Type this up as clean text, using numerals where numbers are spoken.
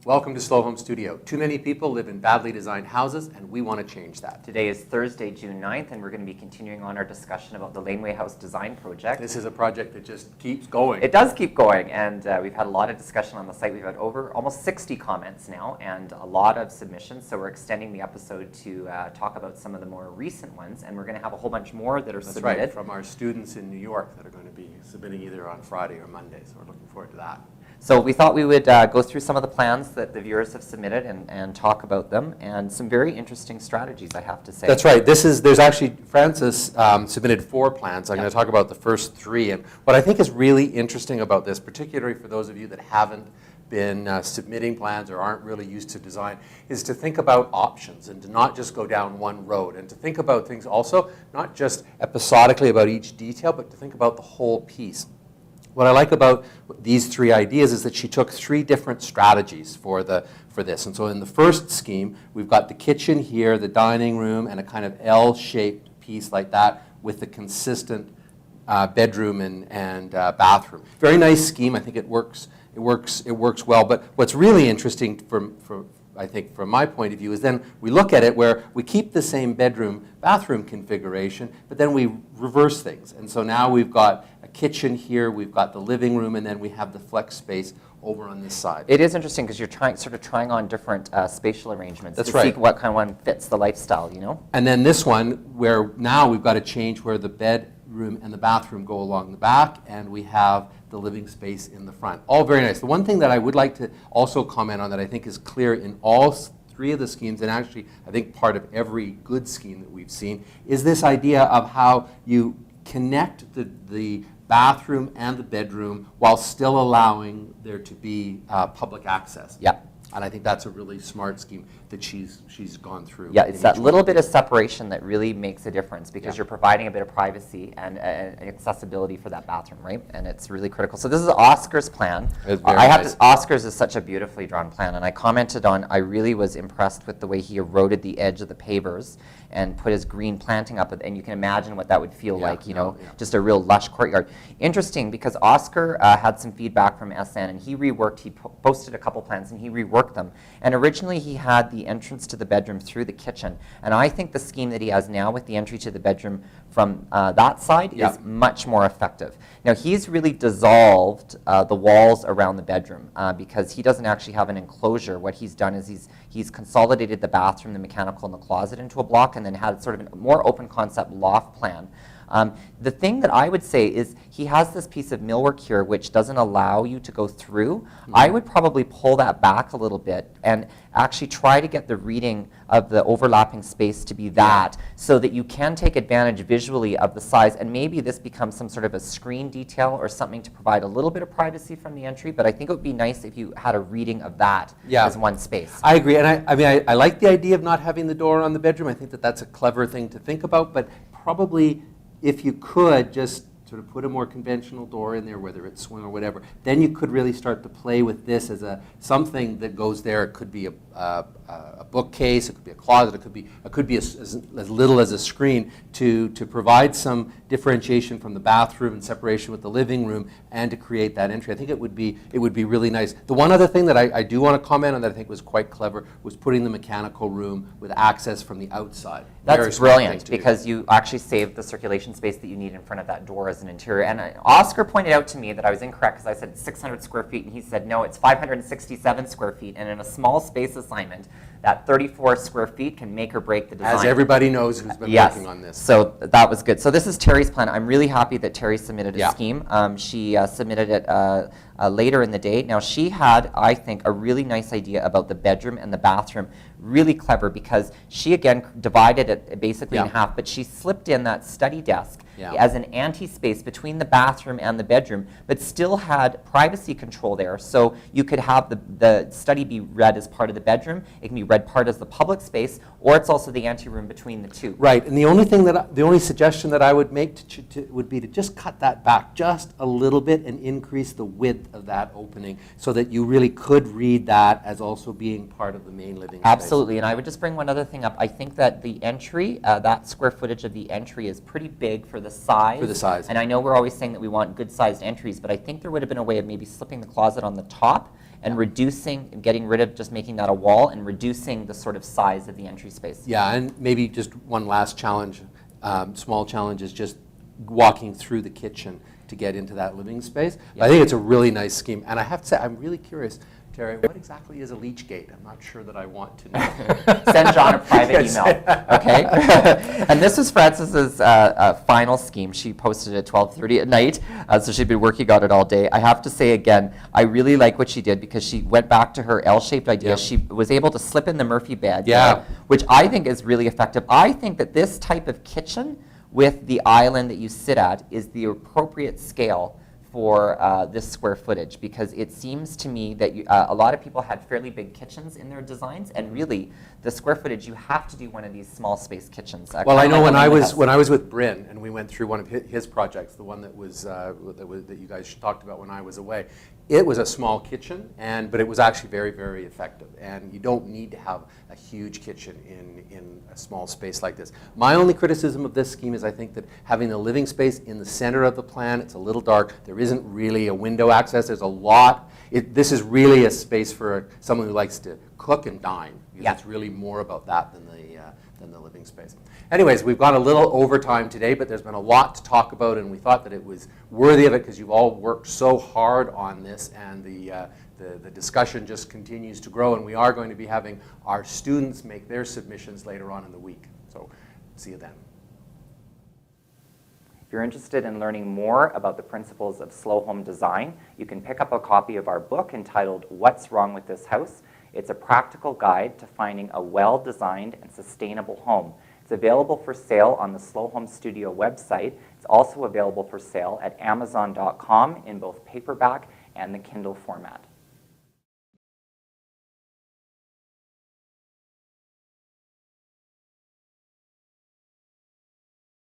Welcome to Slow Home Studio. Too many people live in badly designed houses, and we want to change that. Today is Thursday, June 9th, and we're going to be continuing on our discussion about the Laneway House Design Project. This is a project that just keeps going. It does keep going, and we've had a lot of discussion on the site. We've had over almost 60 comments now, and a lot of submissions, so we're extending the episode to talk about some of the more recent ones, and we're going to have a whole bunch more that are submitted. Right, from our students in New York that are going to be submitting either on Friday or Monday, so we're looking forward to that. So we thought we would go through some of the plans that the viewers have submitted and talk about them, and some very interesting strategies, I have to say. That's right. There's actually, Francis submitted 4 plans. I'm going to talk about the first 3. And what I think is really interesting about this, particularly for those of you that haven't been submitting plans or aren't really used to design, is to think about options and to not just go down one road, and to think about things also, not just episodically about each detail, but to think about the whole piece. What I like about these 3 ideas is that she took 3 different strategies for this. And so in the first scheme, we've got the kitchen here, the dining room, and a kind of L-shaped piece like that with the consistent bedroom and bathroom. Very nice scheme. I think it works well. But what's really interesting I think from my point of view is then we look at it where we keep the same bathroom configuration, but then we reverse things. And so now we've got a kitchen here, we've got the living room, and then we have the flex space over on this side. It is interesting because you're trying on different spatial arrangements. That's to right. See what kind of one fits the lifestyle, you know? And then this one, where now we've got to change where the bedroom and the bathroom go along the back, and we have the living space in the front. All very nice. The one thing that I would like to also comment on that I think is clear in all 3 of the schemes, and actually I think part of every good scheme that we've seen, is this idea of how you connect the bathroom and the bedroom while still allowing there to be public access. Yeah. And I think that's a really smart scheme that she's gone through. Yeah, it's that little bit of separation that really makes a difference, because you're providing a bit of privacy and accessibility for that bathroom, right? And it's really critical. So this is Oscar's plan. Oscar's is such a beautifully drawn plan, and I commented on, I really was impressed with the way he eroded the edge of the pavers and put his green planting up, and you can imagine what that would feel like, just a real lush courtyard. Interesting, because Oscar had some feedback from SN, and he posted a couple plans, and he reworked them. And originally he had the entrance to the bedroom through the kitchen, and I think the scheme that he has now with the entry to the bedroom from that side is much more effective. Now he's really dissolved the walls around the bedroom because he doesn't actually have an enclosure. What he's done is he's consolidated the bathroom, the mechanical, and the closet into a block, and then had sort of a more open concept loft plan. The thing that I would say is he has this piece of millwork here which doesn't allow you to go through. Mm-hmm. I would probably pull that back a little bit and actually try to get the reading of the overlapping space to be that, so that you can take advantage visually of the size, and maybe this becomes some sort of a screen detail or something to provide a little bit of privacy from the entry, but I think it would be nice if you had a reading of that as one space. I agree, and I like the idea of not having the door on the bedroom. I think that that's a clever thing to think about, but probably if you could just sort of put a more conventional door in there, whether it's swing or whatever, then you could really start to play with this as something that goes there. It could be a bookcase, it could be a closet, it could be as little as a screen to provide some differentiation from the bathroom and separation with the living room, and to create that entry. I think it would be really nice. The one other thing that I do want to comment on that I think was quite clever was putting the mechanical room with access from the outside. That's brilliant, because you actually save the circulation space that you need in front of that door as an interior. And Oscar pointed out to me that I was incorrect, because I said 600 square feet, and he said, no, it's 567 square feet. And in a small space assignment, that 34 square feet can make or break the design. As everybody knows who's been working on this. So that was good. So this is Terry's plan. I'm really happy that Terry submitted a scheme. She submitted it later in the day. Now she had, I think, a really nice idea about the bedroom and the bathroom. Really clever, because she again divided it basically in half, but she slipped in that study desk as an anti-space between the bathroom and the bedroom, but still had privacy control there. So you could have the study be read as part of the bedroom, it can be read part as the public space, or it's also the ante-room between the two. Right, and the only suggestion that I would make would be to just cut that back just a little bit and increase the width of that opening, so that you really could read that as also being part of the main living space. Absolutely, and I would just bring one other thing up. I think that the entry, that square footage of the entry is pretty big for the size. For the size. And I know we're always saying that we want good-sized entries, but I think there would have been a way of maybe slipping the closet on the top and reducing, getting rid of just making that a wall and reducing the sort of size of the entry space. Yeah, and maybe just one last challenge, small challenge is just walking through the kitchen to get into that living space. Yeah. I think it's a really nice scheme, and I have to say, I'm really curious, Terry, what exactly is a leach gate? I'm not sure that I want to know. Send John a private email, okay? And this is Frances's final scheme. She posted it at 12:30 at night, so she'd been working on it all day. I have to say again, I really like what she did because she went back to her L-shaped idea. Yeah. She was able to slip in the Murphy bed, Yeah. which I think is really effective. I think that this type of kitchen with the island that you sit at is the appropriate scale for this square footage, because it seems to me that a lot of people had fairly big kitchens in their designs, and really the square footage, you have to do one of these small space kitchens. Well, I know when I was with Bryn and we went through one of his projects, the one that you guys talked about when I was away, it was a small kitchen, but it was actually very, very effective. And you don't need to have a huge kitchen in a small space like this. My only criticism of this scheme is I think that having the living space in the center of the plan, it's a little dark. There isn't really a window access. There's a lot. This is really a space for someone who likes to cook and dine. Because it's really more about that than the living space. Anyways, we've got a little overtime today, but there's been a lot to talk about, and we thought that it was worthy of it because you've all worked so hard on this, and the discussion just continues to grow, and we are going to be having our students make their submissions later on in the week. So see you then. If you're interested in learning more about the principles of slow home design, you can pick up a copy of our book entitled What's Wrong with This House? It's a practical guide to finding a well-designed and sustainable home. It's available for sale on the Slow Home Studio website. It's also available for sale at Amazon.com in both paperback and the Kindle format.